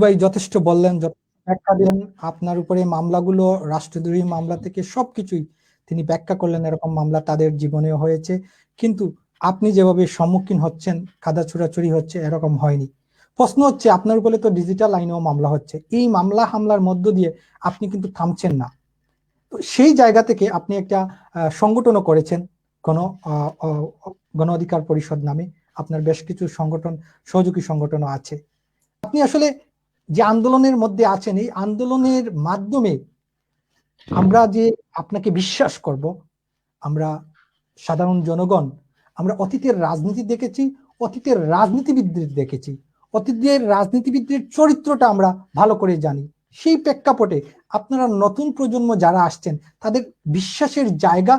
ভাই যথেষ্ট বললেন, ব্যাখ্যা দিলেন। আপনার উপরে মামলাগুলো রাষ্ট্রদ্রোহী মামলা থেকে সবকিছুই তিনি ব্যাখ্যা করলেন, এরকম মামলা তাদের জীবনেও হয়েছে। কিন্তু আপনি যেভাবে সম্মুখীন হচ্ছেন, কাদা ছুড়াছুড়ি হচ্ছে, এরকম হয়নি। প্রশ্ন হচ্ছে, আপনার উপরে তো ডিজিটাল আইনেও মামলা হচ্ছে, এই মামলা হামলার মধ্য দিয়ে আপনি কিন্তু থামছেন না। তো সেই জায়গা থেকে আপনি একটা সংগঠনও করেছেন, গণ আহ, আহ, গণ অধিকার পরিষদ নামে। আপনার বেশ কিছু সংগঠন, সহযোগী সংগঠনও আছে। আপনি আসলে যে আন্দোলনের মধ্যে আছেন, এই আন্দোলনের মাধ্যমে আমরা যে আপনাকে বিশ্বাস করব, আমরা সাধারণ জনগণ, আমরা অতীতের রাজনীতি দেখেছি, অতীতের রাজনীতিবিদদের দেখেছি, অতীতের রাজনীতিবিদদের চরিত্রটা আমরা ভালো করে জানি। সেই প্রেক্ষাপটে আপনারা নতুন প্রজন্ম যারা আসছেন, তাদের বিশ্বাসের জায়গা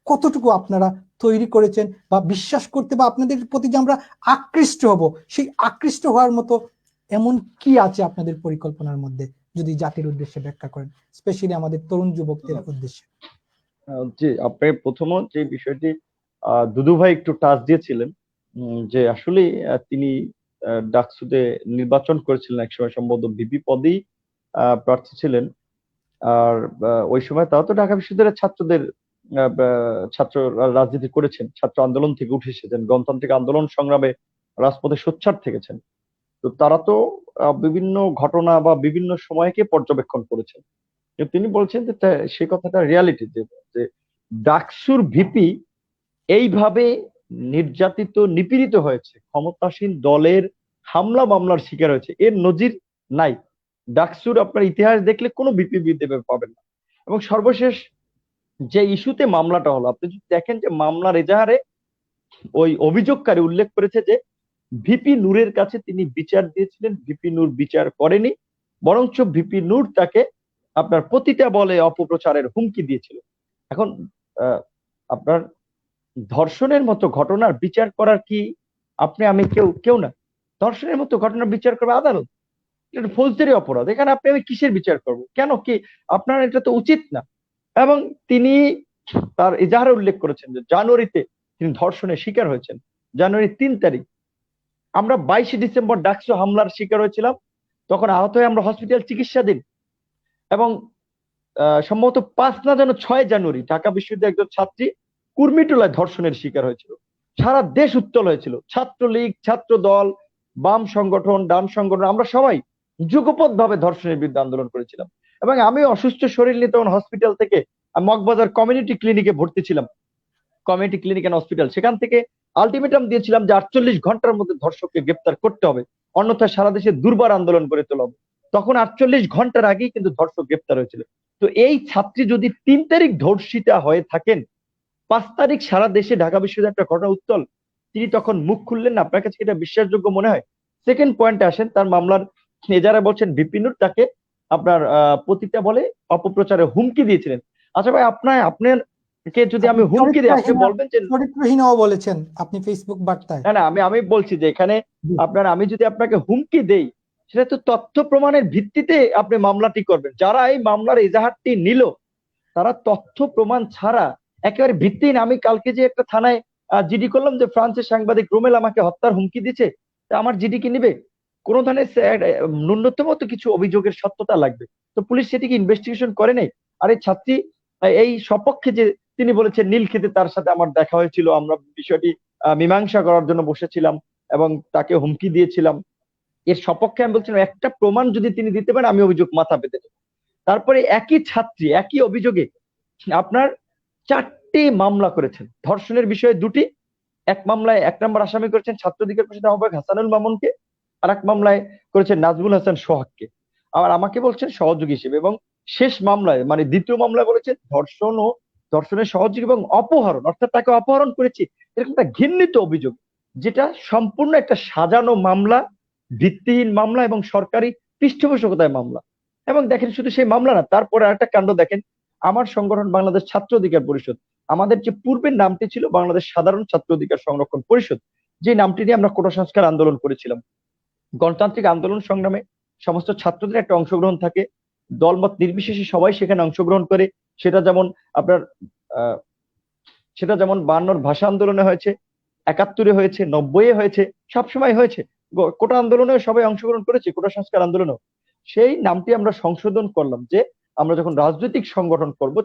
কতটুকু আপনারা তৈরি করেছেন, বা বিশ্বাস করতে বা আপনাদের প্রতি যে আমরা আকৃষ্ট হব, সেই আকৃষ্ট হওয়ার মতো এমন কি আছে আপনাদের পরিকল্পনার মধ্যে, যদি জাতির উদ্দেশ্যে ব্যাখ্যা করেন, স্পেশালি আমাদের তরুণ যুবকদের উদ্দেশ্যে। জি, আপনি প্রথমত যে বিষয়টি দুদু ভাই একটু টাচ দিয়েছিলেন, যে আসলে তিনি ডাকসুতে নির্বাচন করেছিলেন, একসময় সম্ভবত ভিপি পদেই প্রার্থী ছিলেন। আর ওই সময় তাও তো ঢাকা বিশ্ববিদ্যালয়ের ছাত্রদের ছাত্র রাজনীতি করেছেন, ছাত্র আন্দোলন থেকে উঠে এসেছেন, গণতান্ত্রিক আন্দোলন সংগ্রামে রাজপথে সোচ্চার থেকেছেন। তো তারা তো বিভিন্ন ঘটনা বা বিভিন্ন সময়কে পর্যবেক্ষণ করেছেন। কিন্তু তিনি বলছেন যে সেই কথাটা রিয়ালিটি, যে ডাকসুর ভিপি এইভাবে নির্যাতিত নিপীড়িত হয়েছে, ক্ষমতাসীন দলের হামলা মামলার শিকার হয়েছে, এর নজির নাই। ডাকসুর আপনার ইতিহাস দেখলে কোনো ভিপি বিদ্যে পাবেন না। এবং সর্বশেষ যে ইস্যুতে মামলাটা হলো, আপনি যদি দেখেন যে মামলার এজাহারে ওই অভিযোগকারী উল্লেখ করেছে যে ভিপি নূরের কাছে তিনি বিচার দিয়েছিলেন, ভিপি নূর বিচার করেনি, বরঞ্চ ভিপি নূর তাকে আপনার পতিতা বলে অপপ্রচারের হুমকি দিয়েছিল। এখন আপনার ধর্ষণের মতো ঘটনার বিচার করার কি আপনি আমি কেউ কেউ না। ধর্ষণের মতো ঘটনার বিচার করবে আদালত, এটা ফৌজদারি অপরাধ। এখানে আপনি আমি কিসের বিচার করব, কেন কি আপনার এটা তো উচিত না। এবং তিনি তার এজাহারে উল্লেখ করেছেন যে জানুয়ারিতে তিনি ধর্ষণের শিকার হয়েছেন, জানুয়ারি 3 তারিখ। আমরা 22 ডিসেম্বর ডাকসু হামলার শিকার হয়েছিলাম, তখন আহত হয়ে আমরা হসপিটাল চিকিৎসাধীন। এবং সম্ভবত 5 না যেন 6 জানুয়ারি ঢাকা বিশ্ববিদ্যালয়ের একজন ছাত্রী কুর্মিটোলায় ধর্ষণের শিকার হয়েছিল। সারা দেশ উত্তল হয়েছিল, ছাত্রলীগ, ছাত্র দল, বাম সংগঠন, ডান সংগঠন, আমরা সবাই যুগপৎ ভাবে ধর্ষণের বিরুদ্ধে আন্দোলন করেছিলাম। এবং আমি অসুস্থ শরীর নিয়ে তখন হসপিটাল থেকে মগবাজার কমিউনিটি ক্লিনিকে ভর্তি ছিলাম, কমিউনিটি ক্লিনিক অ্যান্ড হসপিটাল। সেখান থেকে আলটিমেটাম দিয়েছিলাম যে 48 ঘন্টার মধ্যে ধর্ষককে গ্রেপ্তার করতে হবে, অন্যথায় সারা দেশে দুর্বার আন্দোলন করে তোলা হবে। তখন 48 ঘন্টার আগেই কিন্তু ধর্ষক গ্রেপ্তার হয়েছিল। তো এই ছাত্রী যদি 3 তারিখ ধর্ষিতা হয়ে থাকেন, 5 তারিখ সারা দেশে ঢাকা বিশ্ববিদ্যালয়ের একটা ঘটনা উত্তল, তিনি তখন মুখ খুললেন না, আপনার কাছে এটা বিশ্বাসযোগ্য মনে হয়? সেকেন্ড পয়েন্টে আসেন, তার মামলার যারা বলছেন ভিপিনুর তাকে আপনার পতিতা বলে অপপ্রচারে হুমকি দিয়েছিলেন। আচ্ছা ভাই, আপনার কে যদি আমি হুমকি দিই, আপনি বলবেন যে চরিত্রহীনও বলেছেন আপনি ফেসবুক বার্তায়। না না, আমি বলছি যে এখানে আপনার আমি যদি আপনাকে হুমকি দেই, সেটা তো তথ্য প্রমাণের ভিত্তিতে আপনি মামলাটি করবেন। যারা এই মামলার এজাহারটি নিল, তারা তথ্য প্রমাণ ছাড়া একেবারে ভিত্তিহীন। আমি কালকে যে একটা থানায় জিডি করলাম যে ফ্রান্সের সাংবাদিক রোমেল আমাকে হত্যার হুমকি দিচ্ছে, তা আমার জিডি কি নিবে? কোন ধরনের ন্যূনতম তো কিছু অভিযোগের সত্যতা লাগবে। তো পুলিশ সেটিকে ইনভেস্টিগেশন করে নাই। আর এই ছাত্রী এই সপক্ষে যে তিনি বলেছেন নীলক্ষেতে তার সাথে আমার দেখা হয়েছিল, আমরা বিষয়টি মীমাংসা করার জন্য বসেছিলাম এবং তাকে হুমকি দিয়েছিলাম, এর সপক্ষে আমি বলছিলাম একটা প্রমাণ যদি তিনি দিতে পারেন আমি অভিযোগ মাথা পেতে নেব। তারপরে একই ছাত্রী একই অভিযোগে আপনার 4টি মামলা করেছেন, ধর্ষণের বিষয়ে 2টি। এক মামলায় 1 নম্বর আসামি করেছেন ছাত্রলীগের পরিষদ আহ্বায়ক হাসানুল মামুনকে, আর এক মামলায় করেছেন নাজমুল হাসান সোহাগকে, আবার আমাকে বলছেন সহযোগী হিসেবে। এবং শেষ মামলায় মানে দ্বিতীয় মামলায় বলেছেন ধর্ষণ ও ধর্ষণের সহযোগী এবং অপহরণ, অর্থাৎ তাকে অপহরণ করেছি, এরকম একটা ঘৃণিত অভিযোগ, যেটা সম্পূর্ণ একটা সাজানো মামলা, ভিত্তিহীন মামলা এবং সরকারি পৃষ্ঠপোষকতায় মামলা। এবং দেখেন শুধু সেই মামলা না, তারপরে আরেকটা কাণ্ড দেখেন। আমার সংগঠন বাংলাদেশ ছাত্র অধিকার পরিষদ, আমাদের যে পূর্বের নামটি ছিল বাংলাদেশ সাধারণ ছাত্র অধিকার সংরক্ষণ পরিষদ, যে নামটি নিয়ে আমরা কোটা সংস্কার আন্দোলন করেছিলাম। গণতান্ত্রিক আন্দোলন সংগ্রামে সমস্ত ছাত্রদের একটা অংশগ্রহণ থাকে, দলমত নির্বিশেষে সবাই সেখানে অংশগ্রহণ করে। সেটা যেমন আপনার আহ সেটা যেমন 52 ভাষা আন্দোলনে হয়েছে, 71-এ হয়েছে, 90-এ হয়েছে, সবসময় হয়েছে। কোটা আন্দোলনে সবাই অংশগ্রহণ করেছি, কোটা সংস্কার আন্দোলনেও সেই নামটি আমরা সংশোধন করলাম যে আমরা যখন রাজনৈতিক সংগঠন করব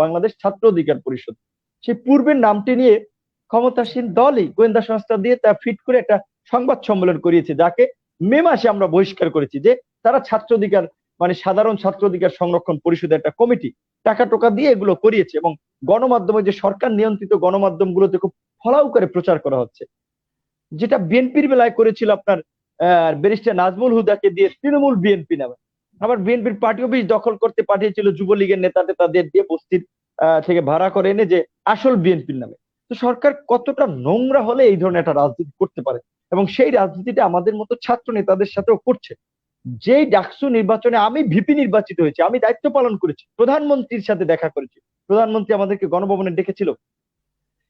বাংলাদেশ ছাত্র অধিকার পরিষদ, সেই পূর্বের নামটি নিয়ে ক্ষমতাসীন দলই গোয়েন্দা সংস্থা দিয়ে তা ফিট করে একটা সংবাদ সম্মেলন করিয়েছে, যাকে মে মাসে আমরা বহিষ্কার করেছি যে তারা ছাত্র অধিকার মানে সাধারণ ছাত্র অধিকার সংরক্ষণ পরিষদের একটা কমিটি টাকা টোকা দিয়ে এগুলো করিয়েছে, এবং গণমাধ্যমে যে সরকার নিয়ন্ত্রিত গণমাধ্যমগুলোতে খুব ফলাও করে প্রচার করা হচ্ছে, যেটা বিএনপির বেলায় করেছিল আপনার ব্যারিস্টার নাজমুল হুদাকে দিয়ে তৃণমূল বিএনপি নামে। আবার বিএনপির পার্টি অফিস দখল করতে পাঠিয়েছিল যুবলীগের নেতা টেতাদের দিয়ে বস্তির থেকে ভাড়া করে এনে, যে আসল বিএনপির নামে। তো সরকার কতটা নোংরা হলে এই ধরনের একটা রাজনীতি করতে পারে, এবং সেই রাজনীতিটা আমাদের মতো ছাত্র নেতাদের সাথেও করছে। যেই ডাকসু নির্বাচনে আমি ভিপি নির্বাচিত হয়েছি, আমি দায়িত্ব পালন করেছি, প্রধানমন্ত্রীর সাথে দেখা করেছি, প্রধানমন্ত্রী আমাদেরকে গণভবনে ডেকেছিল,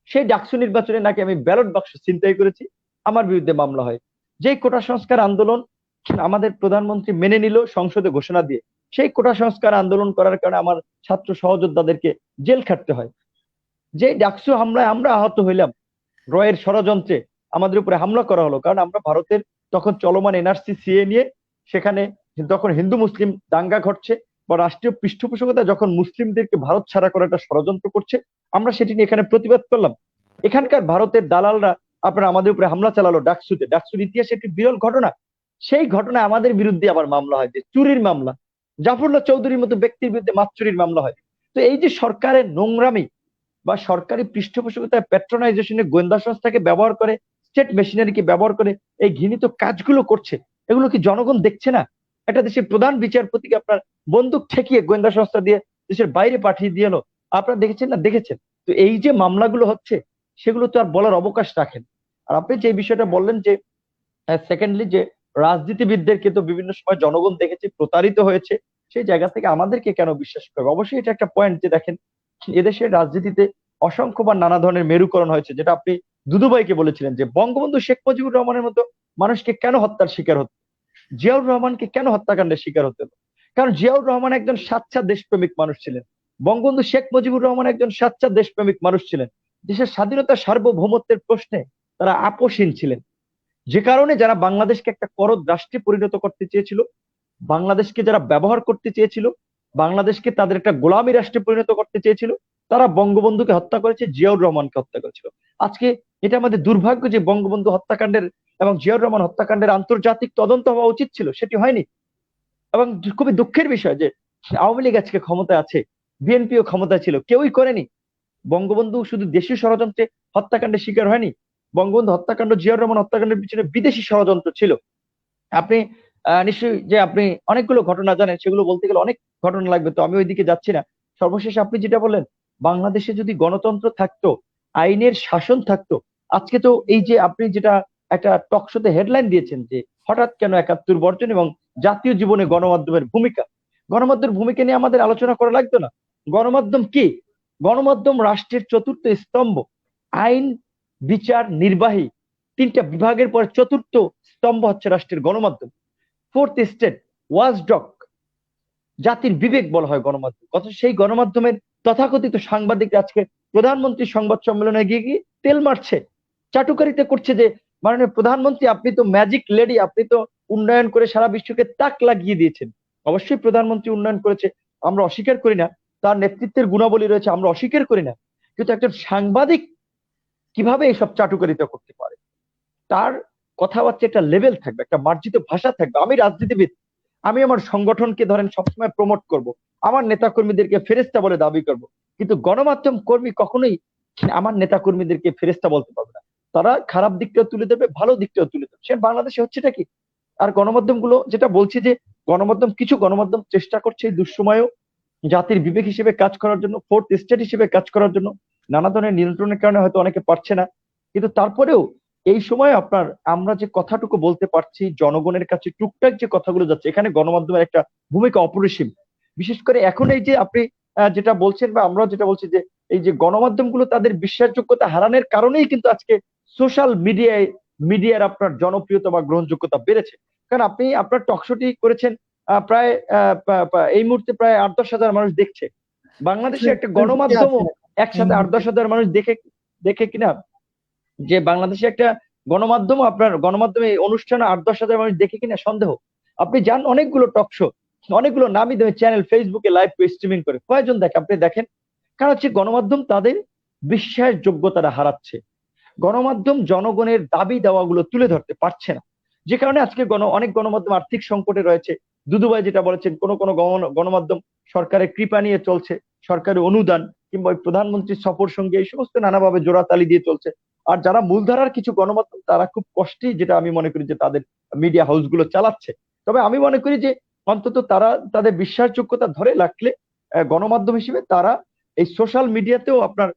সেই ডাকসু নির্বাচনে নাকি আমি ব্যালট বাক্স ছিনতাই করেছি, আমার বিরুদ্ধে মামলা হয়। যেই কোটা সংস্কার আন্দোলন আমাদের প্রধানমন্ত্রী মেনে নিল সংসদে ঘোষণা দিয়ে, সেই কোটা সংস্কার আন্দোলন করার কারণে আমার ছাত্র সহযোদ্ধাদেরকে জেল খাটতে হয়। যেই ডাকসু হামলায় আমরা আহত হইলাম, রয়ের ষড়যন্ত্রে আমাদের উপরে হামলা করা হলো, কারণ আমরা ভারতের তখন চলমান এনআরসি সিএ নিয়ে সেখানে তখন হিন্দু মুসলিম দাঙ্গা ঘটছে, বা রাষ্ট্রীয় পৃষ্ঠপোষকতা যখন মুসলিমদেরকে ভারত ছাড়া করার একটা ষড়যন্ত্র করছে, আমরা সেটি নিয়ে এখানে প্রতিবাদ করলাম। এখানকার ভারতের দালালরা আপনার আমাদের উপরে হামলা চালালো ডাকসুতে, ডাকসুর ইতিহাসে একটি বিরল ঘটনা। সেই ঘটনায় আমাদের বিরুদ্ধে আবার মামলা হয়, যে চুরির মামলা, জাফরুল্লাহ চৌধুরীর মতো ব্যক্তির বিরুদ্ধে মাছ চুরির মামলা হয়। তো এই যে সরকারের নোংরামি বা সরকারি পৃষ্ঠপোষকতায় প্যাট্রোনাইজেশনে গোয়েন্দা সংস্থাকে ব্যবহার করে, স্টেট মেশিনারিকে ব্যবহার করে এই ঘৃণিত কাজগুলো করছে, এগুলো কি জনগণ দেখছে না? একটা দেশের প্রধান বিচারপতিকে আপনার বন্দুক ঠেকিয়ে গোয়েন্দা সংস্থা দিয়ে দেশের বাইরে পাঠিয়ে দিয়ে এলো, আপনারা দেখেছেন না? দেখেছেন। তো এই যে মামলাগুলো হচ্ছে, সেগুলো তো আর বলার অবকাশ রাখেন। আর আপনি যে বিষয়টা বললেন যে সেকেন্ডলি যে রাজনীতিবিদদেরকে তো বিভিন্ন সময় জনগণ দেখেছে প্রতারিত হয়েছে, সেই জায়গা থেকে আমাদেরকে কেন বিশ্বাস করবে? অবশ্যই এটা একটা পয়েন্ট যে দেখেন, এদেশের রাজনীতিতে অসংখ্যবার নানা ধরনের মেরুকরণ হয়েছে, যেটা আপনি দুদুভাইকে বলেছিলেন যে বঙ্গবন্ধু শেখ মুজিবুর রহমানের মতো মানুষকে কেন হত্যার শিকার হতো, জিয়াউর রহমানকে কেন হত্যাকাণ্ডের শিকার হতে হলো? কারণ জিয়াউর রহমান একজন সাচ্চা দেশপ্রেমিক মানুষ ছিলেন, বঙ্গবন্ধু শেখ মুজিবুর রহমান একজন সাচ্চা দেশপ্রেমিক মানুষ ছিলেন, দেশের স্বাধীনতা সার্বভৌমত্বের প্রশ্নে তারা আপোষহীন ছিলেন। যে কারণে যারা বাংলাদেশকে একটা করদ রাষ্ট্রে পরিণত করতে চেয়েছিল, বাংলাদেশকে যারা ব্যবহার করতে চেয়েছিল, বাংলাদেশকে তাদের একটা গোলামী রাষ্ট্রে পরিণত করতে চেয়েছিল, তারা বঙ্গবন্ধুকে হত্যা করেছে, জিয়াউর রহমানকে হত্যা করেছিল। আজকে এটা আমাদের দুর্ভাগ্য যে বঙ্গবন্ধু হত্যাকাণ্ডের এবং জিয়াউর রহমান হত্যাকাণ্ডের আন্তর্জাতিক তদন্ত হওয়া উচিত ছিল, সেটি হয়নি। এবং খুবই দুঃখের বিষয় যে আওয়ামী লীগ আজকে ক্ষমতায় আছে, বিএনপিও ক্ষমতায় ছিল, কেউই করেনি। বঙ্গবন্ধু শুধু দেশীয় ষড়যন্ত্রে হত্যাকাণ্ডের শিকার হয়নি, বঙ্গবন্ধু হত্যাকাণ্ড, জিয়াউর রহমান হত্যাকাণ্ডের পিছনে বিদেশি ষড়যন্ত্র ছিল। আপনি নিশ্চয়ই যে আপনি অনেকগুলো ঘটনা জানেন, সেগুলো বলতে গেলে অনেক ঘটনা লাগবে, তো আমি ওইদিকে যাচ্ছি না। সর্বশেষ আপনি যেটা বললেন, বাংলাদেশে যদি গণতন্ত্র থাকতো, আইনের শাসন থাকতো, আজকে তো এই যে আপনি যেটা একটা টক শোতে হেডলাইন দিয়েছেন যে হঠাৎ কেন ৭১ বর্জন এবং জাতীয় জীবনে গণমাধ্যমের ভূমিকা, গণমাধ্যমের ভূমিকা নিয়ে আমাদের আলোচনা করা লাগতো না? গণমাধ্যম কি? গণমাধ্যম রাষ্ট্রের চতুর্থ স্তম্ভ। আইন, বিচার, নির্বাহী, তিনটা বিভাগের পর চতুর্থ স্তম্ভ হচ্ছে রাষ্ট্রের গণমাধ্যম। ফোর্থ স্টেট, ওয়াচডগ, জাতির বিবেক বলা হয় গণমাধ্যম। অথচ সেই গণমাধ্যমের তথাকথিত সাংবাদিকরা আজকে প্রধানমন্ত্রীর সংবাদ সম্মেলনে গিয়ে গিয়ে তেল মারছে, চাটুকারিতা করছে যে মাননীয় প্রধানমন্ত্রী আপনি তো ম্যাজিক লেডি, আপনি তো উন্নয়ন করে সারা বিশ্বকে তাক লাগিয়ে দিয়েছেন। অবশ্যই প্রধানমন্ত্রী উন্নয়ন করেছে, আমরা অস্বীকার করি না, তার নেতৃত্বের গুণাবলী রয়েছে, আমরা অস্বীকার করি না। কিন্তু একজন সাংবাদিক কিভাবে এইসব চাটুকারিতা করতে পারে? তার কথাবার্তা একটা লেভেল থাকবে, একটা মার্জিত ভাষা থাকবে। আমি রাজনীতিবিদ, আমি আমার সংগঠনকে ধরেন সবসময় প্রমোট করব, আমার নেতা কর্মীদেরকে ফেরেস্তা বলে দাবি করব, কিন্তু গণমাধ্যম কর্মী কখনোই আমার নেতা কর্মীদেরকে ফেরেস্তা বলতে পারবে না। তারা খারাপ দিকটাও তুলে দেবে, ভালো দিকটাও তুলে দেবে। সে বাংলাদেশে হচ্ছেটা কি? আর গণমাধ্যম গুলো যেটা বলছে যে গণমাধ্যম, কিছু গণমাধ্যম চেষ্টা করছে এই দুঃসময়েও জাতির বিবেক হিসেবে কাজ করার জন্য, ফোর্থ স্টেট হিসেবে কাজ করার জন্য। নানা ধরনের নিয়ন্ত্রণের কারণে হয়তো অনেকে পারছে না, কিন্তু তারপরেও এই সময় আপনার আমরা যে কথাটুকু বলতে পারছি, জনগণের কাছে টুকটাক যে কথাগুলো যাচ্ছে, এখানে গণমাধ্যমের একটা ভূমিকা অপরিসীম। বিশেষ করে এখন এই যে আপনি যেটা বলছেন বা আমরা যেটা বলছি যে এই যে গণমাধ্যমগুলো তাদের বিশ্বাসযোগ্যতা হারানোর কারণেই কিন্তু আজকে সোশ্যাল মিডিয়ার আপনার জনপ্রিয়তা বা গ্রহণযোগ্যতা বেড়েছে। কারণ আপনি আপনার টকশোটি করেছেন, প্রায় এই মুহূর্তে প্রায় ৮-১০ হাজার মানুষ দেখছে। বাংলাদেশে একটা গণমাধ্যমও একসাথে ৮-১০ হাজার মানুষ দেখে দেখে কিনা যে বাংলাদেশে একটা গণমাধ্যম, আপনার গণমাধ্যমে এই অনুষ্ঠানে 8-10 হাজার মানুষ দেখে কিনা সন্দেহ। আপনি যান অনেকগুলো টক শো, অনেকগুলো নামি দামি চ্যানেল ফেসবুকে লাইভ স্ট্রিমিং করে, কয়জন দেখে আপনি দেখেন? কারণ হচ্ছে গণমাধ্যম তাদের বিশ্বাসযোগ্যতাটা হারাচ্ছে। গণমাধ্যম জনগণের দাবি দাওয়াগুলো তুলে ধরতে পারছে না, যে কারণে আজকে অনেক গণমাধ্যম আর্থিক সংকটে রয়েছে। দুদুভাই যেটা বলেছেন, কোন কোন গণমাধ্যম সরকারের কৃপা নিয়ে চলছে, সরকারের অনুদান কিংবা ওই প্রধানমন্ত্রীর সফর সঙ্গে এই সমস্ত নানাভাবে জোড়াতালি দিয়ে চলছে। আর যারা মূলধারার কিছু গণমাধ্যম, তারা খুব কষ্টেই, যেটা আমি মনে করি যে তাদের মিডিয়া হাউস গুলো চালাচ্ছে। তবে আমি মনে করি যে অন্তত তারা তাদের বিশ্বাসযোগ্যতা ধরে রাখলে গণমাধ্যম হিসেবে তারা এই সোশ্যাল মিডিয়াতেও আপনার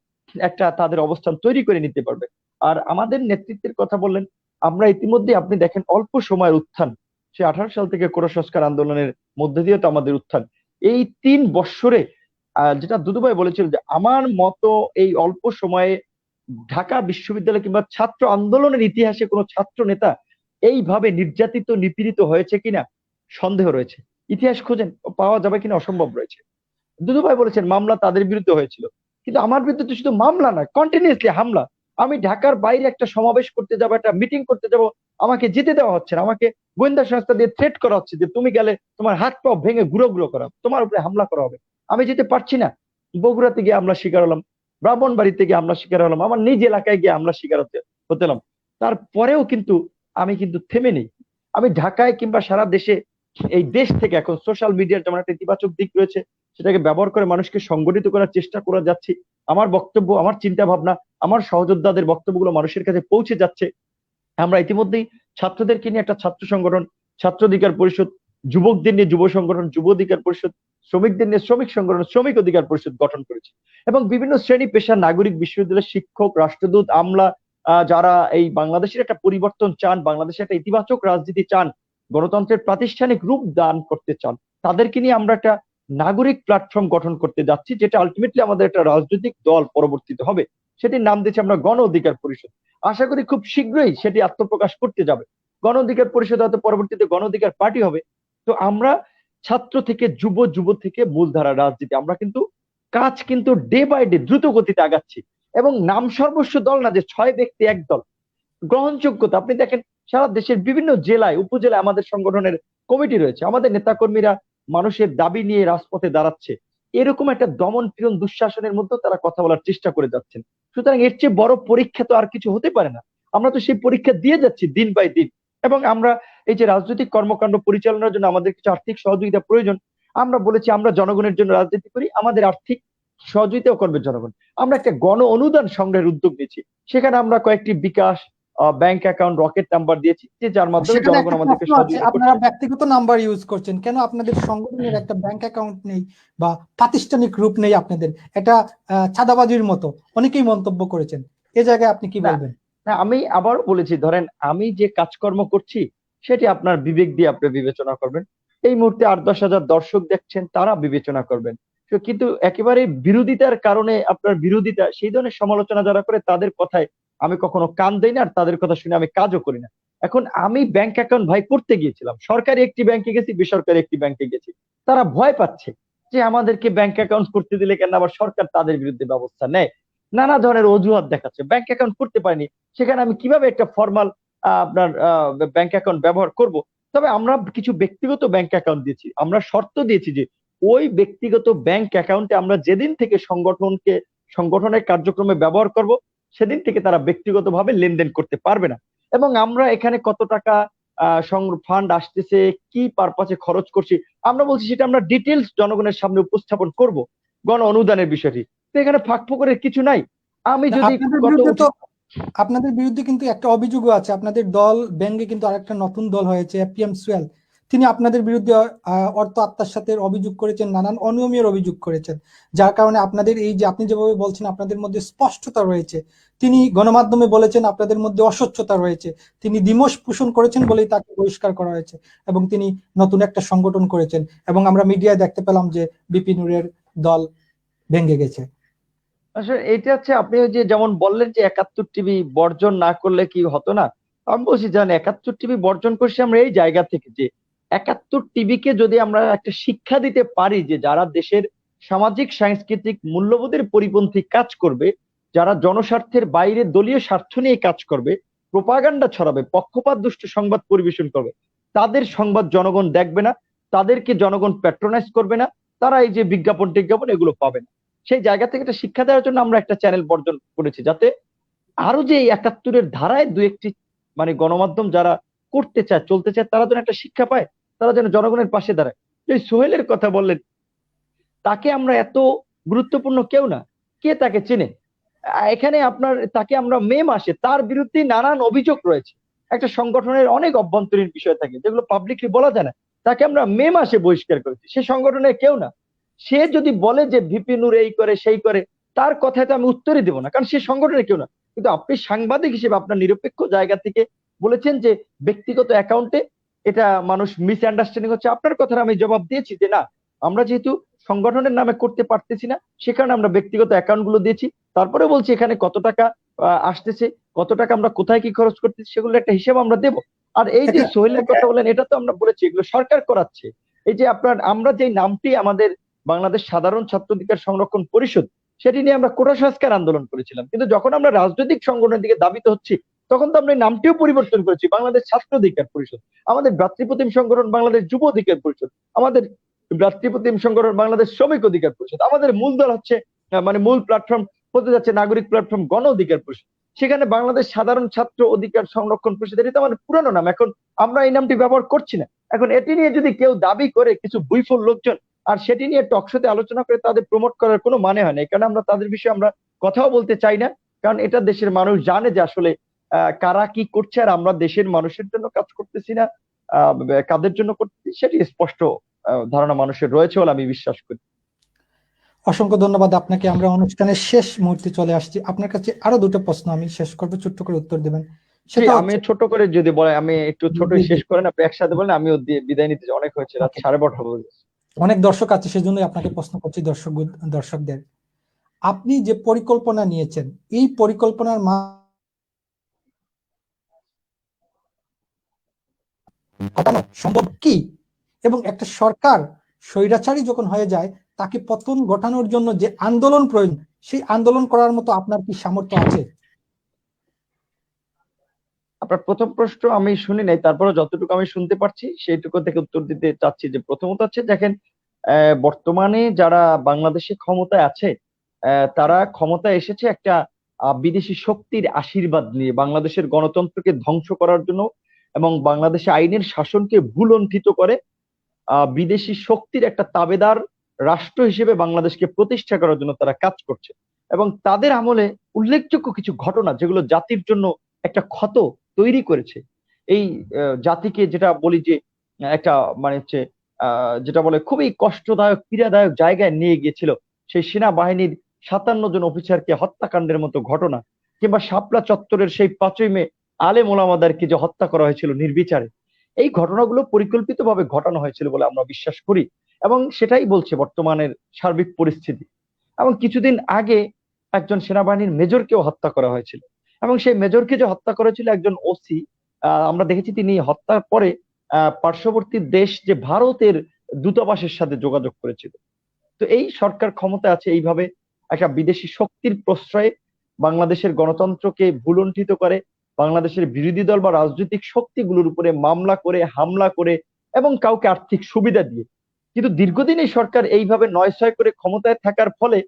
একটা তাদের অবস্থান তৈরি করে নিতে পারবে। আর আমাদের নেতৃত্বের কথা বললেন, আমরা ইতিমধ্যে আপনি দেখেন অল্প সময়ের উত্থান, সে 18 সাল থেকে কোটা সংস্কার আন্দোলনের মধ্যে দিয়ে তো আমাদের উত্থান। এই 3 বৎসরে যেটা দুদুভাই বলেছিল যে আমার মতো এই অল্প সময়ে ঢাকা বিশ্ববিদ্যালয় কিংবা ছাত্র আন্দোলনের ইতিহাসে কোনো ছাত্র নেতা এইভাবে নির্যাতিত নিপীড়িত হয়েছে কিনা সন্দেহ রয়েছে। ইতিহাস খোঁজেন, পাওয়া যাবে কিনা অসম্ভব রয়েছে। দুদুভাই বলেছেন মামলা তাদের বিরুদ্ধে হয়েছিল, কিন্তু আমার বিরুদ্ধে তো শুধু মামলা না, কন্টিনিউসলি হামলা। আমি ঢাকার বাইরে একটা সমাবেশ করতে যাবো, একটা মিটিং করতে যাব, আমাকে যেতে দেওয়া হচ্ছে না। আমাকে গোয়েন্দা সংস্থা দিয়ে থ্রেট করা হচ্ছে যে তুমি গেলে তোমার হাত পা ভেঙে গুঁড়ো গুঁড়ো করা, তোমার উপরে হামলা করা হবে। আমি যেতে পারছি না। বগুড়াতে গিয়ে হামলা শিকার হলাম, ব্রাহ্মণবাড়িতে গিয়ে হামলা শিকার হলাম, আমার নিজ এলাকায় গিয়ে হামলা শিকার হতেলাম। তারপরেও কিন্তু আমি কিন্তু থেমে নেই। আমি ঢাকায় কিংবা সারা দেশে, এই দেশ থেকে এখন সোশ্যাল মিডিয়ার যেমন একটা ইতিবাচক দিক রয়েছে, সেটাকে ব্যবহার করে মানুষকে সংগঠিত করার চেষ্টা করে যাচ্ছি। আমার বক্তব্য, আমার চিন্তা ভাবনা, আমার সহযোদ্ধাদের বক্তব্যগুলো মানুষের কাছে পৌঁছে যাচ্ছে। আমরা ইতিমধ্যেই ছাত্রদেরকে নিয়ে একটা ছাত্র সংগঠন, ছাত্র অধিকার পরিষদ, যুবকদের নিয়ে যুব সংগঠন, যুব অধিকার পরিষদ, শ্রমিকদের নিয়ে শ্রমিক সংগঠন, শ্রমিক অধিকার পরিষদ গঠন করেছি। এবং বিভিন্ন শ্রেণী পেশার নাগরিক, বিশ্ববিদ্যালয়ের শিক্ষক, রাষ্ট্রদূত, আমলা, যারা এই বাংলাদেশের একটা পরিবর্তন চান, বাংলাদেশের একটা ইতিবাচক রাজনীতি চান, গণতন্ত্রের প্রাতিষ্ঠানিক রূপ দান করতে চান, তাদেরকে নিয়ে আমরা একটা নাগরিক প্ল্যাটফর্ম গঠন করতে যাচ্ছি, যেটা আলটিমেটলি আমাদের একটা রাজনৈতিক দল পরবর্তীতে হবে। সেটির নাম দিয়েছি আমরা গণ অধিকার পরিষদ। আশা করি খুব শীঘ্রই সেটি আত্মপ্রকাশ করতে যাবে। গণ অধিকার পরিষদ হয়তো পরবর্তীতে গণ অধিকার পার্টি হবে। তো আমরা ছাত্র থেকে যুব থেকে মূলধারা রাজনীতি, আমরা কিন্তু কাজ কিন্তু ডে বাই ডে দ্রুত গতিতে আগাচ্ছি। এবং নাম সর্বস্ব দল না যে 6 ব্যক্তি এক দল, গ্রহণযোগ্যতা আপনি দেখেন সারা দেশের বিভিন্ন জেলায় উপজেলায় আমাদের সংগঠনের কমিটি রয়েছে, আমাদের নেতাকর্মীরা মানুষের দাবি নিয়ে রাজপথে দাঁড়াচ্ছে। এরকম একটা দমন পীড়ন দুঃশাসনের মধ্যে তারা কথা বলার চেষ্টা করে যাচ্ছেন। সুতরাং এর চেয়ে বড় পরীক্ষা তো আর কিছু হতে পারে না। আমরা তো সেই পরীক্ষা দিয়ে যাচ্ছি দিন বাই দিন। এবং আমরা এই যে রাজনৈতিক কর্মকাণ্ড পরিচালনার জন্য আমাদের কিছু আর্থিক সহযোগিতা প্রয়োজন, আমরা বলেছি আমরা জনগণের জন্য রাজনীতি করি, আমাদের আর্থিক সহযোগিতাও করবে জনগণ। আমরা একটা গণ অনুদান সংগ্রহের উদ্যোগ নিয়েছি, সেখানে আমরা কয়েকটি বিকাশ ব্যাংক অ্যাকাউন্ট, রকেট নাম্বার দিয়েছি, যে যার মাধ্যমে সেখানে জনগণ একটা আমাদেরকে প্রশ্ন আছে, সহযোগিতা আপনারা করছে। ব্যক্তিগত নাম্বার ইউজ করছেন কেন? আপনাদের সংগঠনের একটা ব্যাংক অ্যাকাউন্ট নেই বা প্রাতিষ্ঠানিক রূপ নেই আপনাদের, এটা চাঁদাবাজির মতো অনেকেই মন্তব্য করেছেন। এ জায়গায় আপনি কি না, বলবেন? না, আমি আবার বলেছি, ধরেন আমি যে কাজকর্ম করছি সেটি আপনার বিবেক দিয়ে আপনি বিবেচনা করবেন। এই মুহূর্তে 8-10 হাজার দর্শক দেখছেন, তারা বিবেচনা করবেন। তো কিন্তু একেবারে বিরোধিতার কারণে আপনার বিরোধিতা, সেই ধরনের সমালোচনা যারা করে তাদের কথায় আমি কখনো কান দেই না, আর তাদের কথা শুনে আমি কাজও করি না। এখন আমি ব্যাংক অ্যাকাউন্ট ভাই করতে গিয়েছিলাম, সরকারি একটি ব্যাংকে গেছি, বেসরকারি একটি ব্যাংকে গেছি। তারা ভয় পাচ্ছে যে আমাদেরকে ব্যাংক অ্যাকাউন্ট করতে দিলে কেন আবার সরকার তাদের বিরুদ্ধে ব্যবস্থা নেয়। নানা ধরনের অজুহাত দেখাচ্ছে, ব্যাংক অ্যাকাউন্ট করতে পারিনি, সেখানে আমি কিভাবে একটা ফর্মাল আপনার ব্যাংক অ্যাকাউন্ট ব্যবহার করব। তবে আমরা কিছু ব্যক্তিগত ব্যাংক অ্যাকাউন্ট দিয়েছি, আমরা শর্ত দিয়েছি যে ওই ব্যক্তিগত ব্যাংক অ্যাকাউন্টে আমরা যেদিন থেকে সংগঠনের কার্যক্রমে ব্যবহার করব, সেদিন থেকে তারা ব্যক্তিগতভাবে লেনদেন করতে পারবে না। এবং আমরা এখানে কত টাকা ফান্ড আসতেছে, কি পারপাসে খরচ করছি, আমরা বলছি সেটা আমরা ডিটেলস জনগণের সামনে উপস্থাপন করব। গণ অনুদানের বিষয়টি তো এখানে ফাঁকফোকরের কিছু নাই। আমি যদি আপনাদের কত বিরুদ্ধে তো, আপনাদের বিরুদ্ধে কিন্তু একটা অভিযোগও আছে। আপনাদের দল ব্যঙ্গে কিন্তু আরেকটা নতুন দল হয়েছে, এপিএম সুয়েল। তিনি আপনাদের বিরুদ্ধে অর্থ আত্মসাতের অভিযোগ করেছেন, নানান অনিয়মের অভিযোগ করেছেন, যার কারণে আপনাদের এই যে আপনি যেভাবে বলছেন আপনাদের মধ্যে স্পষ্টতা রয়েছে, তিনি গণমাধ্যমে বলেছেন আপনাদের মধ্যে অস্বচ্ছতা রয়েছে। তিনি দ্বিমত পোষণ করেছেন বলেই তাকে বহিষ্কার করা হয়েছে এবং তিনি নতুন একটা সংগঠন করেছেন। এবং আমরা মিডিয়ায় দেখতে পেলাম যে বিপি নূরের দল ভেঙে গেছে। আসলে এটা হচ্ছে, আপনি ওই যে যেমন বললেন যে 71 টিভি বর্জন না করলে কি হতো না, আমি বলছি জান 71 টিভি বর্জন করছি আমরা এই জায়গা থেকে যে 71 টিভিকে যদি আমরা একটা শিক্ষা দিতে পারি যে যারা দেশের সামাজিক সাংস্কৃতিক মূল্যবোধের পরিপন্থী কাজ করবে, যারা জনস্বার্থের বাইরে দলীয় স্বার্থ নিয়ে কাজ করবে, প্রোপাগান্ডা ছড়াবে, পক্ষপাত দুষ্ট সংবাদ পরিবেশন করবে, তাদের সংবাদ জনগণ দেখবে না, তাদেরকে জনগণ প্যাট্রোনাইজ করবে না, তারা এই যে বিজ্ঞাপন টিজ্ঞাপন এগুলো পাবে না। সেই জায়গা থেকে একটা শিক্ষা দেওয়ার জন্য আমরা একটা চ্যানেল বর্জন করেছি, যাতে আরো যে এই ৭১-এর ধারায় দু একটি মানে গণমাধ্যম যারা করতে চায়, চলতে চায়, তারা যেন একটা শিক্ষা পায়, তারা যেন জনগণের পাশে দাঁড়ায়। যে সোহেলের কথা বললেন, তাকে আমরা এত গুরুত্বপূর্ণ কেউ না, কে তাকে চেনে? এখানে আপনার তাকে আমরা মে মাসে তার বিরুদ্ধে নানান অভিযোগ রয়েছে, একটা সংগঠনের অনেক অভ্যন্তরীণ বিষয় থাকে যেগুলো পাবলিকলি বলা যায় না, তাকে আমরা মে মাসে বহিষ্কার করেছি, সে সংগঠনের কেউ না। সে যদি বলে যে ভিপি নূর এই করে সেই করে, তার কথায় তো আমি উত্তরই দেবো না, কারণ সে সংগঠনের কেউ না। কিন্তু আপনি সাংবাদিক হিসেবে আপনার নিরপেক্ষ জায়গা থেকে বলেছেন যে ব্যক্তিগত অ্যাকাউন্টে এটা মানুষ মিসআন্ডারস্ট্যান্ডিং হচ্ছে, আপনার কথার আমি জবাব দিয়েছি যে না, আমরা যেহেতু সংগঠনের নামে করতে পারতেছি না, সে কারণে আমরা ব্যক্তিগত অ্যাকাউন্ট গুলো দিয়েছি। তারপরে বলছি এখানে কত টাকা আসতেছে, কত টাকা আমরা কোথায় কি খরচ করতেছি, সেগুলো একটা হিসেব আমরা দেব। আর এই যে একটা সোহেলের কথা বলেন, এটা তো আমরা বলেছি এগুলো সরকার করাচ্ছে। এই যে আপনার আমরা যে নামটি আমাদের বাংলাদেশ সাধারণ ছাত্র অধিকার সংরক্ষণ পরিষদ, সেটি নিয়ে আমরা কোটা সংস্কার আন্দোলন করেছিলাম, কিন্তু যখন আমরা রাজনৈতিক সংগঠনের দিকে দাবিত হচ্ছি, তখন তো আমরা এই নামটিও পরিবর্তন করেছি, বাংলাদেশ ছাত্র অধিকার পরিষদ। আমাদের ভ্রাতৃপ্রতিম সংগঠন বাংলাদেশ যুব অধিকার পরিষদ, আমাদের ভ্রাতৃপ্রতিম সংগঠন বাংলাদেশ শ্রমিক অধিকার পরিষদ, আমাদের মূল দল হচ্ছে মানে মূল প্ল্যাটফর্ম হতে যাচ্ছে নাগরিক প্ল্যাটফর্ম গণ অধিকার পরিষদ। সেখানে বাংলাদেশ সাধারণ ছাত্র অধিকার সংরক্ষণ পরিষদ, এটা তো আমাদের পুরানো নাম, এখন আমরা এই নামটি ব্যবহার করছি না। এখন এটি নিয়ে যদি কেউ দাবি করে, কিছু বুইফুল লোকজন, আর সেটি নিয়ে টকশোতে আলোচনা করে তাদের প্রমোট করার কোনো মানে হয় না, কারণ আমরা তাদের বিষয়ে আমরা কথাও বলতে চাই না। কারণ এটা দেশের মানুষ জানে যে আসলে কারা কি করছে, আর আমরা দেশের মানুষের জন্য কাজ করতেছি না, কাদের জন্য করতেছি সেটি স্পষ্ট ধারণা মানুষের রয়েছে বলে আমি বিশ্বাস করি। অসংখ্য ধন্যবাদ আপনাকে। আমরা অনুষ্ঠানের শেষ মুহূর্তে চলে আসছি, আপনার কাছে আরো দুটো প্রশ্ন আমি শেষ করবো, ছোট্ট করে উত্তর দেবেন। জি, সেটা আমি হচ্ছে, ছোট করে যদি বলে, আমি একটু ছোট জি জি, শেষ করেন, আপনি একসাথে বলেন, আমিও বিদায় নিতে চাই, অনেক হয়েছে, রাত ওকে। 12:30 বলে। অনেক দর্শক আছে, সেজন্যই আপনাকে প্রশ্ন করছি দর্শকদের। আপনি যে পরিকল্পনা নিয়েছেন, এই পরিকল্পনার ঘটানো সম্ভব কি? এবং একটা সরকার স্বৈরাচারী যখন হয়ে যায়, তাকে পতন ঘটানোর জন্য যে আন্দোলন প্রয়োজন, সেই আন্দোলন করার মতো আপনার কি সামর্থ্য আছে? আপনার প্রথম প্রশ্ন আমি শুনি নাই, তারপরে যতটুকু আমি শুনতে পারছি সেইটুকু থেকে উত্তর দিতে চাচ্ছি। যে প্রথমত হচ্ছে, দেখেন, বর্তমানে যারা বাংলাদেশে ক্ষমতায় আছে, তারা ক্ষমতায় এসেছে একটা বিদেশি শক্তির আশীর্বাদ নিয়ে, বাংলাদেশের গণতন্ত্রকে ধ্বংস করার জন্য এবং বাংলাদেশে আইনের শাসনকে ভুলণ্ঠিত করে বিদেশি শক্তির একটা তাবেদার রাষ্ট্র হিসেবে বাংলাদেশকে প্রতিষ্ঠা করার জন্য তারা কাজ করছে। এবং তাদের আমলে উল্লেখযোগ্য কিছু ঘটনা, যেগুলো জাতির জন্য একটা ক্ষত তৈরি করেছে, এই জাতিকে যেটা বলি যে একটা মানে হচ্ছে যেটা বলে খুবই কষ্টদায়ক পীড়াদায়ক জায়গায় নিয়ে গিয়েছিল, সেই সেনাবাহিনীর ৫৭ জন অফিসারকে হত্যাকাণ্ডের মতো ঘটনা, কিংবা শাপলা চত্বরের সেই ৫ই মে আলেম ওলামাদেরকে যে হত্যা করা হয়েছিল নির্বিচারে, এই ঘটনাগুলো পরিকল্পিতভাবে ঘটানো হয়েছিল বলে আমরা বিশ্বাস করি। এবং সেটাই বলছে বর্তমানের সার্বিক পরিস্থিতি। এবং কিছুদিন আগে একজন সেনাবাহিনীর মেজরকেও হত্যা করা হয়েছিল, এবং সেই মেজরকে যে হত্যা করেছিল একজন ওসি, আমরা দেখেছি তিনি হত্যার পরে পার্শ্ববর্তী দেশ যে ভারতের দূতাবাসের সাথে যোগাযোগ করেছিল। তো এই সরকার ক্ষমতায় আছে এইভাবে একটা বিদেশি শক্তির প্রশ্রয়ে বাংলাদেশের গণতন্ত্রকে ভুলণ্ঠিত করে, বাংলাদেশের বিরোধী দল বা রাজনৈতিক শক্তিগুলোর উপরে মামলা করে, হামলা করে, এবং কাউকে আর্থিক সুবিধা দিয়ে। কিন্তু দীর্ঘদিন এই সরকার এইভাবে নয় করে ক্ষমতায় থাকার ফলে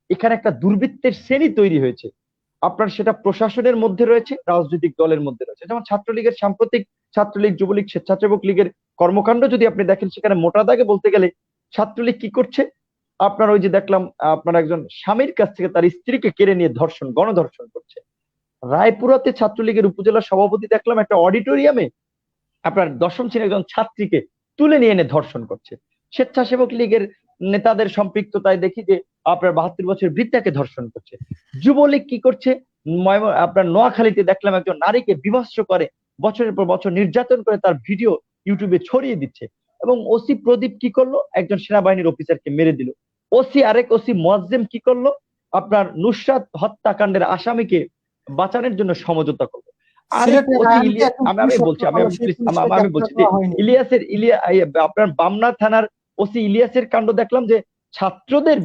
এখানে একটা দুর্বৃত্তের শ্রেণী তৈরি হয়েছে। আপনার সেটা প্রশাসনের মধ্যে রয়েছে, রাজনৈতিক দলের মধ্যে রয়েছে। যেমন ছাত্রলীগের সাম্প্রতিক, ছাত্রলীগ, যুবলীগ, স্বেচ্ছাসেবক লীগের কর্মকাণ্ড যদি আপনি দেখেন, সেখানে মোটা দাগে বলতে গেলে ছাত্রলীগ কি করছে, আপনার ওই যে দেখলাম আপনার একজন স্বামীর কাছ থেকে তার স্ত্রীকে কেড়ে নিয়ে ধর্ষণ, গণধর্ষণ করছে। রায়পুরাতে ছাত্রলীগের উপজেলা সভাপতি দেখলাম একটা অডিটোরিয়ামে আপনার ১০ম শ্রেণীর একজন ছাত্রীকে তুলে নিয়ে এনে ধর্ষণ করছে। স্বেচ্ছাসেবক লীগের নেতাদের সম্পৃক্ততায় দেখি যে আপনার ৭২ বছর বৃদ্ধাকে ধর্ষণ করছে। যুবলীগ কি করছে, আপনার নোয়াখালীতে দেখলাম একজন নারীকে বিভৎস করে, বছরের পর বছর নির্যাতন করে তার ভিডিও ইউটিউবে ছড়িয়ে দিচ্ছে। এবং ওসি প্রদীপ কি করলো, একজন সেনাবাহিনীর অফিসারকে মেরে দিল। আরেক ওসি মোয়াজ্জেম কি করলো, আপনার নুসরাত হত্যাকাণ্ডের আসামিকে বাঁচানোর জন্য সমঝোতা করলো। আরেক সিলেটের ওসি রায়হানকে ইলিয়াস, এখন আমি পুলিশ আমি বলছি হত্যা আমি করলো, আমি সেই please, পুলিশকে আমি গ্রেপ্তার বলছি যে করা হয়নি। আপনার বামনা থানার ওসি ইলিয়াসের কাণ্ড দেখলাম যে ছাত্রদের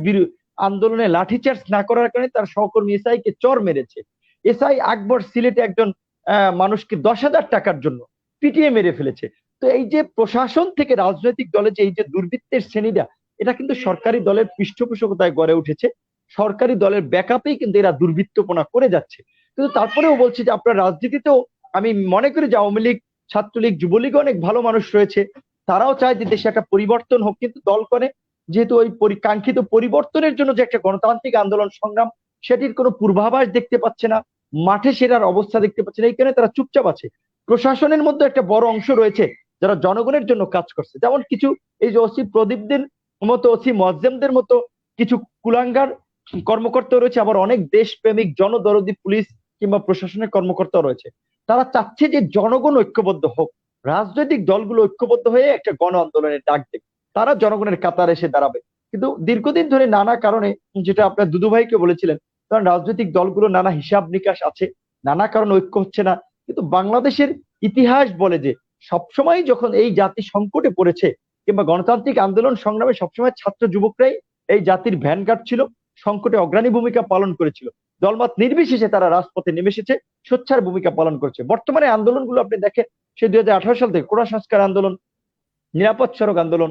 আন্দোলনে লাঠিচার্জ না করার কারণে তার সহকর্মী এসআই কে চর মেরেছে। এসআই আকবর সিলেটে একজন মানুষকে 10,000 টাকার জন্য পিটিয়ে মেরে ফেলেছে। তো এই যে প্রশাসন থেকে রাজনৈতিক দলে যে এই যে দুর্বৃত্তের শ্রেণীরা, এটা কিন্তু সরকারি দলের পৃষ্ঠপোষকতায় গড়ে উঠেছে, সরকারি দলের ব্যাকআপেই কিন্তু এরা দুর্বৃত্তপনা করে যাচ্ছে। কিন্তু তারপরেও বলছি যে আপনার রাজনীতিতেও আমি মনে করি যে আওয়ামী লীগ, ছাত্রলীগ, যুবলীগ অনেক ভালো মানুষ রয়েছে, তারাও চায় যে দেশে একটা পরিবর্তন হোক, কিন্তু দল করে যেহেতু ওই কাঙ্ক্ষিত পরিবর্তনের জন্য যে একটা গণতান্ত্রিক আন্দোলন সংগ্রাম, সেটির কোনো পূর্বাভাস দেখতে পাচ্ছে না, মাঠে সেরার অবস্থা দেখতে পাচ্ছে না, এই কারণে তারা চুপচাপ আছে। প্রশাসনের মধ্যে একটা বড় অংশ রয়েছে যারা জনগণের জন্য কাজ করছে, যেমন কিছু এই যে ওসি প্রদীপদের মতো, ওসি মোয়াজ্জেমদের মতো কিছু কুলাঙ্গার কর্মকর্তা রয়েছে, আবার অনেক দেশপ্রেমিক জনদরদি পুলিশ কিংবা প্রশাসনের কর্মকর্তা রয়েছে। তারা চাচ্ছে যে জনগণ ঐক্যবদ্ধ হোক, রাজনৈতিক দলগুলো ঐক্যবদ্ধ হয়ে একটা গণ আন্দোলনের ডাক দেবে, তারা জনগণের কাতারে এসে দাঁড়াবে। কিন্তু দীর্ঘদিন ধরে নানা কারণে, যেটা আপনার দুদু ভাইকে বলেছিলেন, কারণ রাজনৈতিক দলগুলো নানা হিসাব নিকাশ আছে, নানা কারণে ঐক্য হচ্ছে না। কিন্তু বাংলাদেশের ইতিহাস বলে যে সবসময় যখন এই জাতি সংকটে পড়েছে কিংবা গণতান্ত্রিক আন্দোলন সংগ্রামে সবসময় ছাত্র যুবকরাই এই জাতির ভ্যানগার্ড ছিল, সংকটে অগ্রণী ভূমিকা পালন করেছিল, দলমত নির্বিশেষে তারা রাজপথে নেমে এসেছে, সোচ্চার ভূমিকা পালন করছে। বর্তমানে আন্দোলনগুলো আপনি দেখেন, সে 2018 সাল থেকে কোটা সংস্কার আন্দোলন, নিরাপদ সড়ক আন্দোলন,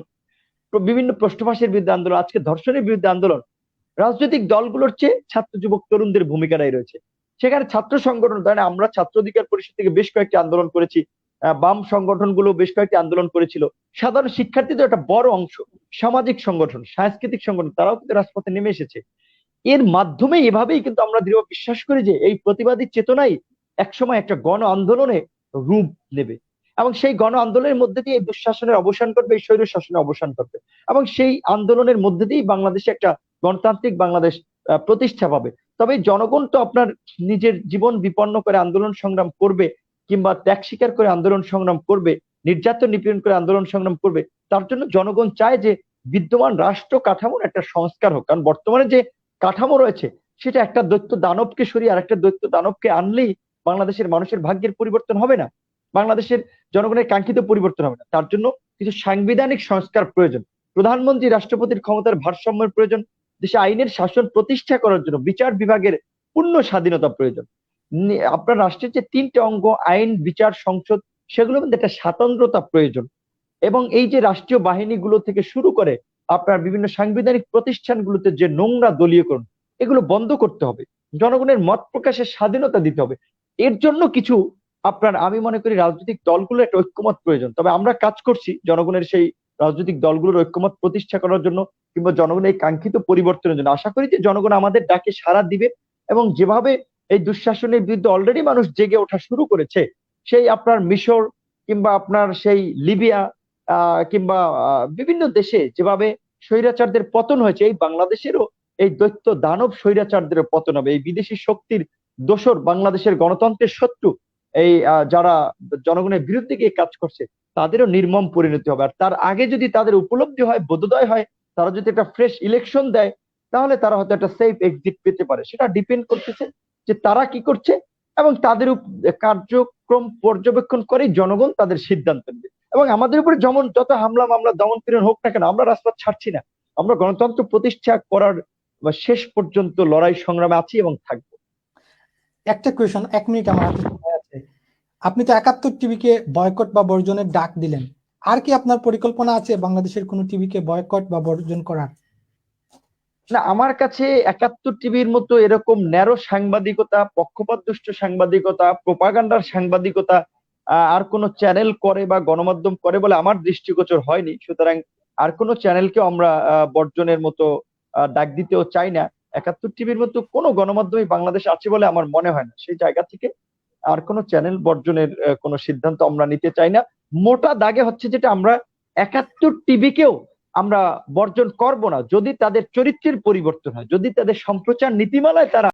বিভিন্ন প্রশ্নফাঁসের বিরুদ্ধে আন্দোলন, আজকে ধর্ষণের বিরুদ্ধে আন্দোলন, রাজনৈতিক দলগুলোর চেয়ে ছাত্র যুবক তরুণদের ভূমিকাটাই রয়েছে সেখানে। ছাত্র সংগঠন, ধরেন আমরা ছাত্র অধিকার পরিষদ থেকে বেশ কয়েকটি আন্দোলন করেছি, বাম সংগঠনগুলো বেশ কয়েকটি আন্দোলন করেছিল, সাধারণ শিক্ষার্থীদের একটা বড় অংশ, সামাজিক সংগঠন, সাংস্কৃতিক সংগঠন, তারাও কিন্তু রাজপথে নেমে এসেছে। এর মাধ্যমে এভাবেই কিন্তু আমরা দৃঢ় বিশ্বাস করি যে এই প্রতিবাদী চেতনাই একসময় একটা গণ আন্দোলনে রূপ নেবে, এবং সেই গণ আন্দোলনের মধ্যে দিয়ে এই দুঃশাসনের অবসান করবে, এই স্বৈর শাসনের অবসান করবে, এবং সেই আন্দোলনের মধ্যে দিয়েই বাংলাদেশে একটা গণতান্ত্রিক বাংলাদেশ প্রতিষ্ঠা পাবে। তবে জনগণ তো আপনার নিজের জীবন বিপন্ন করে আন্দোলন সংগ্রাম করবে, কিংবা ত্যাগ স্বীকার করে আন্দোলন সংগ্রাম করবে, নির্যাতন নিপীড়ন করে আন্দোলন সংগ্রাম করবে। তার জন্য জনগণ চায় যে বিদ্যমান রাষ্ট্র কাঠামোর একটা সংস্কার হোক, কারণ বর্তমানে যে কাঠামো রয়েছে সেটা একটা দৈত্য দানবকে সরিয়ে আরেকটা দৈত্য দানবকে আনলেই বাংলাদেশের মানুষের ভাগ্যের পরিবর্তন হবে না, বাংলাদেশের জনগণের কাঙ্ক্ষিত পরিবর্তন হবে না। তার জন্য কিছু সাংবিধানিক সংস্কার প্রয়োজন, প্রধানমন্ত্রী রাষ্ট্রপতির ক্ষমতার ভারসাম্যের প্রয়োজন, দেশে আইনের শাসন প্রতিষ্ঠা করার জন্য বিচার বিভাগের পূর্ণ স্বাধীনতা প্রয়োজন। আপনার রাষ্ট্রের যে 3টে অঙ্গ, আইন, বিচার, সংসদ, সেগুলোর মধ্যে একটা স্বাতন্ত্রতা প্রয়োজন। এবং এই যে রাষ্ট্রীয় বাহিনীগুলো থেকে শুরু করে আপনার বিভিন্ন সাংবিধানিক প্রতিষ্ঠানগুলোতে যে নোংরা দলীয়করণ, এগুলো বন্ধ করতে হবে, জনগণের মত প্রকাশের স্বাধীনতা দিতে হবে। এর জন্য কিছু আপনার, আমি মনে করি রাজনৈতিক দলগুলো একটা ঐক্যমত প্রয়োজন। তবে আমরা কাজ করছি জনগণের সেই রাজনৈতিক দলগুলোর ঐক্যমত প্রতিষ্ঠা করার জন্য, কিংবা জনগণের এই কাঙ্ক্ষিত পরিবর্তনের জন্য। আশা করি যে জনগণ আমাদের ডাকে সাড়া দিবে, এবং যেভাবে এই দুঃশাসনের বিরুদ্ধে অলরেডি মানুষ জেগে ওঠা শুরু করেছে, সেই আপনার মিশর কিংবা আপনার সেই লিবিয়া, কিংবা বিভিন্ন দেশে যেভাবে স্বৈরাচারদের পতন হয়েছে, এই বাংলাদেশেরও এই দৈত্য দানব স্বৈরাচারদের পতন হবে। এই বিদেশি শক্তির দোসর, বাংলাদেশের গণতন্ত্রের শত্রু, এই যারা জনগণের বিরুদ্ধে গিয়ে কাজ করছে, তাদেরও নির্মম পরিণতি হবে। আর তার আগে যদি তাদের উপলব্ধি হয়, বোধোদয় হয়, তারা যদি একটা ফ্রেশ ইলেকশন দেয়, তাহলে তারা হয়তো একটা সেফ এক্সিট পেতে পারে। সেটা ডিপেন্ড করতেছে যে তারা কি করছে, এবং তাদের কার্যক্রম পর্যবেক্ষণ করে জনগণ তাদের সিদ্ধান্ত নেবে। এবং আমাদের উপরে যেমন যত হামলা মামলা দমন পীড়ন হোক না কেন, আমরা রাজপথ ছাড়ছি না, আমরা গণতন্ত্র প্রতিষ্ঠা করার শেষ পর্যন্ত লড়াই সংগ্রামে আছি এবং থাকবো। একটা কোয়েশন, 1 মিনিট আমার হাতে সময় আছে। আপনি তো 71 টিভিকে বয়কট বা বর্জনের ডাক দিলেন, আর কি আপনার পরিকল্পনা আছে বাংলাদেশের কোনো টিভিকে বয়কট বা বর্জন করার? না, আমার কাছে 71 টিভির মতো এরকম ন্যারো সাংবাদিকতা, পক্ষপাতদুষ্ট সাংবাদিকতা, প্রোপাগান্ডার সাংবাদিকতা আর কোন চ্যানেল করে বা গণমাধ্যম করে বলে আমার দৃষ্টিগোচর হয়নি। সুতরাং আর কোন চ্যানেলকে আমরা বর্জনের মতো ডাক দিতেও চাই না। 71 টিভির মতো কোনো গণমাধ্যমই বাংলাদেশে আছে বলে আমার মনে হয় না। সেই জায়গা থেকে আর কোনো চ্যানেল বর্জনের কোনো সিদ্ধান্ত আমরা নিতে চাই না। মোটা দাগে হচ্ছে যেটা, আমরা 71 টিভিকেও আমরা বর্জন করব না যদি তাদের চরিত্রের পরিবর্তন হয়, যদি তাদের সম্প্রচার নীতিমালায় তারা